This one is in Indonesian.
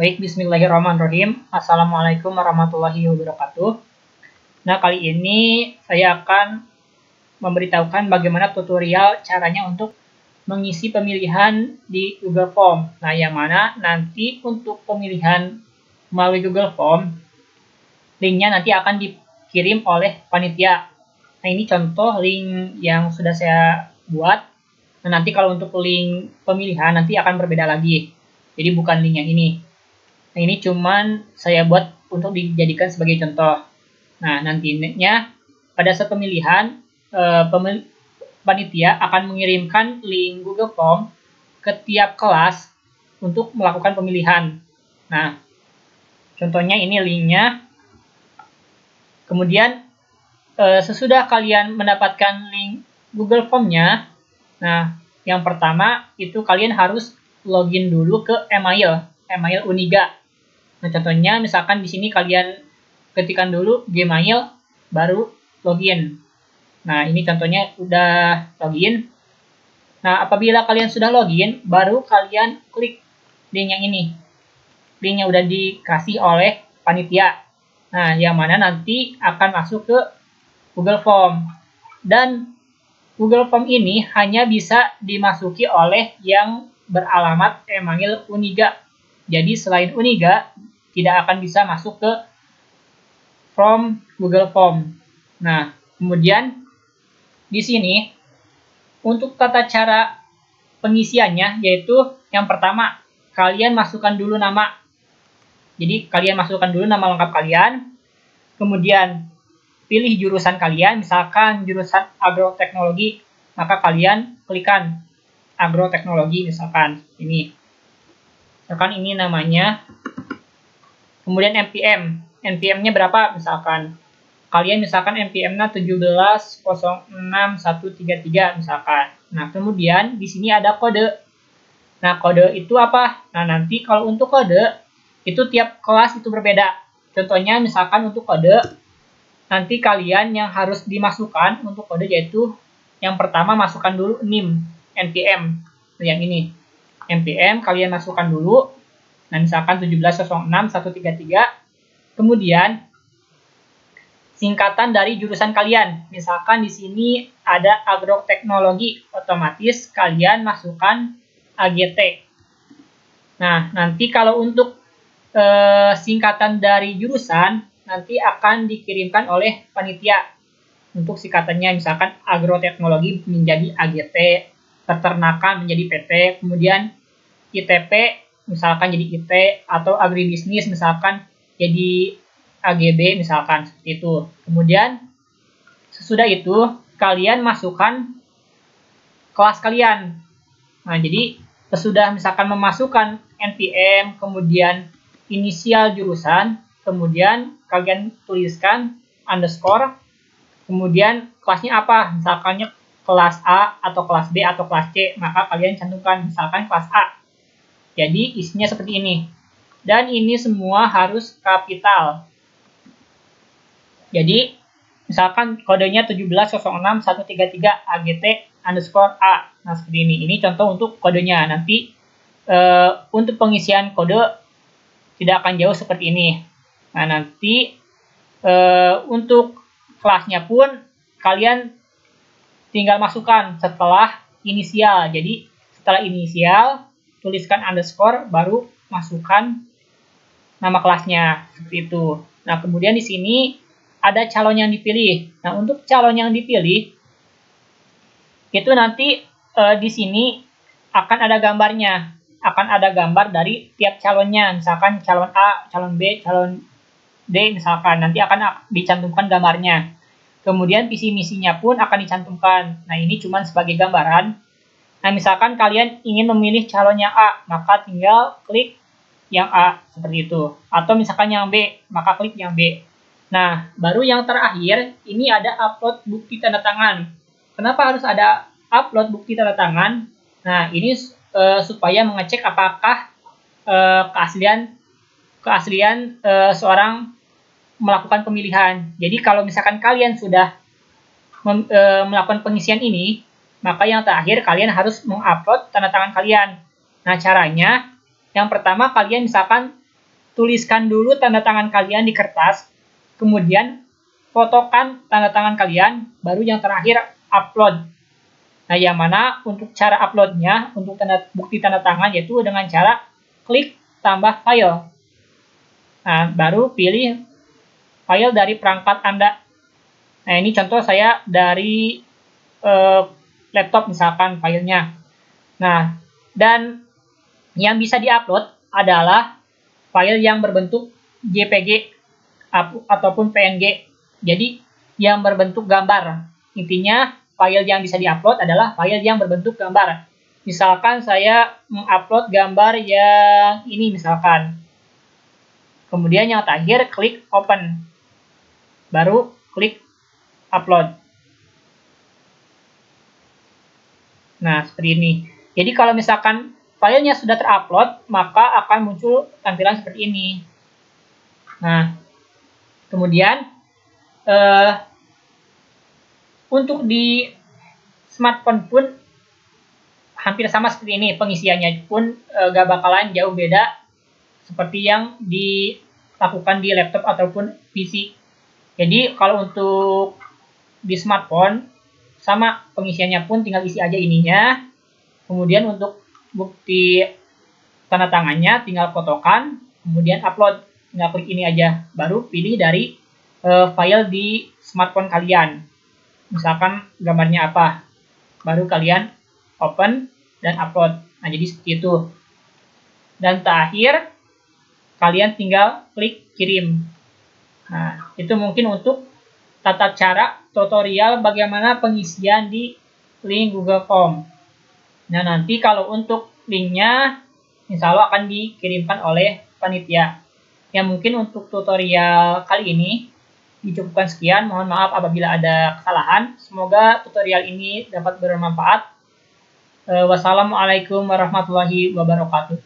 Baik, bismillahirrahmanirrahim. Assalamualaikum warahmatullahi wabarakatuh. Nah, kali ini saya akan memberitahukan bagaimana tutorial caranya untuk mengisi pemilihan di Google Form. Nah, yang mana nanti untuk pemilihan melalui Google Form, linknya nanti akan dikirim oleh panitia. Nah, ini contoh link yang sudah saya buat. Nah, nanti kalau untuk link pemilihan nanti akan berbeda lagi. Jadi bukan link yang ini. Nah, ini cuman saya buat untuk dijadikan sebagai contoh. Nah, nantinya pada saat pemilihan, panitia akan mengirimkan link Google Form ke tiap kelas untuk melakukan pemilihan. Nah, contohnya ini linknya. Kemudian, sesudah kalian mendapatkan link Google Form-nya, nah, yang pertama itu kalian harus login dulu ke email Uniga. Nah, contohnya misalkan di sini kalian ketikkan dulu Gmail, baru login. Nah, ini contohnya udah login. Nah, apabila kalian sudah login, baru kalian klik link yang ini. Link yang udah dikasih oleh panitia. Nah, yang mana nanti akan masuk ke Google Form. Dan Google Form ini hanya bisa dimasuki oleh yang beralamat email Uniga. Jadi selain Uniga, tidak akan bisa masuk ke form Google Form. Nah, kemudian di sini untuk tata cara pengisiannya yaitu yang pertama, kalian masukkan dulu nama. Jadi kalian masukkan dulu nama lengkap kalian. Kemudian pilih jurusan kalian, misalkan jurusan agroteknologi, maka kalian klikkan agroteknologi misalkan ini. Misalkan ini namanya. Kemudian NPM-nya berapa misalkan. Kalian misalkan NPM-nya 1706133 misalkan. Nah, kemudian di sini ada kode. Nah, kode itu apa? Nah, nanti kalau untuk kode itu tiap kelas itu berbeda. Contohnya misalkan untuk kode nanti kalian yang harus dimasukkan untuk kode yaitu yang pertama masukkan dulu NIM, NPM. Yang ini. NPM kalian masukkan dulu. Nah, misalkan 1706133. Kemudian singkatan dari jurusan kalian. Misalkan di sini ada agroteknologi, otomatis kalian masukkan AGT. Nah, nanti kalau untuk singkatan dari jurusan nanti akan dikirimkan oleh panitia. Untuk singkatannya misalkan agroteknologi menjadi AGT, peternakan menjadi PT, kemudian ITP misalkan jadi IT, atau agribisnis misalkan jadi AGB misalkan seperti itu. Kemudian sesudah itu kalian masukkan kelas kalian. Nah, jadi sesudah misalkan memasukkan NPM, kemudian inisial jurusan, kemudian kalian tuliskan underscore, kemudian kelasnya apa, misalkannya kelas A atau kelas B atau kelas C, maka kalian cantumkan misalkan kelas A. Jadi isinya seperti ini. Dan ini semua harus kapital. Jadi misalkan kodenya 1706133 AGT underscore A. Nah, seperti ini. Ini contoh untuk kodenya. Nanti untuk pengisian kode tidak akan jauh seperti ini. Nah, nanti untuk kelasnya pun kalian tinggal masukkan setelah inisial. Jadi setelah inisial tuliskan underscore, baru masukkan nama kelasnya seperti itu. Nah, kemudian di sini ada calon yang dipilih. Nah, untuk calon yang dipilih itu nanti di sini akan ada gambarnya, akan ada gambar dari tiap calonnya. Misalkan calon A, calon B, calon D misalkan, nanti akan dicantumkan gambarnya. Kemudian visi misinya pun akan dicantumkan. Nah, ini cuma sebagai gambaran. Nah, misalkan kalian ingin memilih calon yang A, maka tinggal klik yang A, seperti itu. Atau misalkan yang B, maka klik yang B. Nah, baru yang terakhir, ini ada upload bukti tanda tangan. Kenapa harus ada upload bukti tanda tangan? Nah, ini supaya mengecek apakah keaslian seorang melakukan pemilihan. Jadi, kalau misalkan kalian sudah melakukan pengisian ini, maka yang terakhir kalian harus mengupload tanda tangan kalian. Nah, caranya yang pertama kalian misalkan tuliskan dulu tanda tangan kalian di kertas, kemudian fotokan tanda tangan kalian, baru yang terakhir upload. Nah, yang mana untuk cara uploadnya, untuk bukti tanda tangan, yaitu dengan cara klik tambah file. Nah, baru pilih file dari perangkat Anda. Nah, ini contoh saya dari laptop misalkan filenya. Nah, dan yang bisa diupload adalah file yang berbentuk JPG ataupun PNG. Jadi, yang berbentuk gambar. Intinya, file yang bisa diupload adalah file yang berbentuk gambar. Misalkan saya mengupload gambar yang ini misalkan. Kemudian yang terakhir, klik open. Baru klik upload. Nah, seperti ini. Jadi kalau misalkan filenya sudah terupload, maka akan muncul tampilan seperti ini. Nah, kemudian untuk di smartphone pun hampir sama seperti ini. Pengisiannya pun gak bakalan jauh beda seperti yang dilakukan di laptop ataupun PC. Jadi kalau untuk di smartphone, sama pengisiannya pun tinggal isi aja ininya. Kemudian untuk bukti tanda tangannya tinggal fotokan, kemudian upload. Tinggal klik ini aja, baru pilih dari file di smartphone kalian. Misalkan gambarnya apa, baru kalian open dan upload. Nah, jadi seperti itu. Dan terakhir, kalian tinggal klik kirim. Nah, itu mungkin untuk tata cara tutorial bagaimana pengisian di link Google Form. Nah, nanti kalau untuk linknya, insya Allah akan dikirimkan oleh panitia. Ya, mungkin untuk tutorial kali ini dicukupkan sekian. Mohon maaf apabila ada kesalahan. Semoga tutorial ini dapat bermanfaat. Wassalamualaikum warahmatullahi wabarakatuh.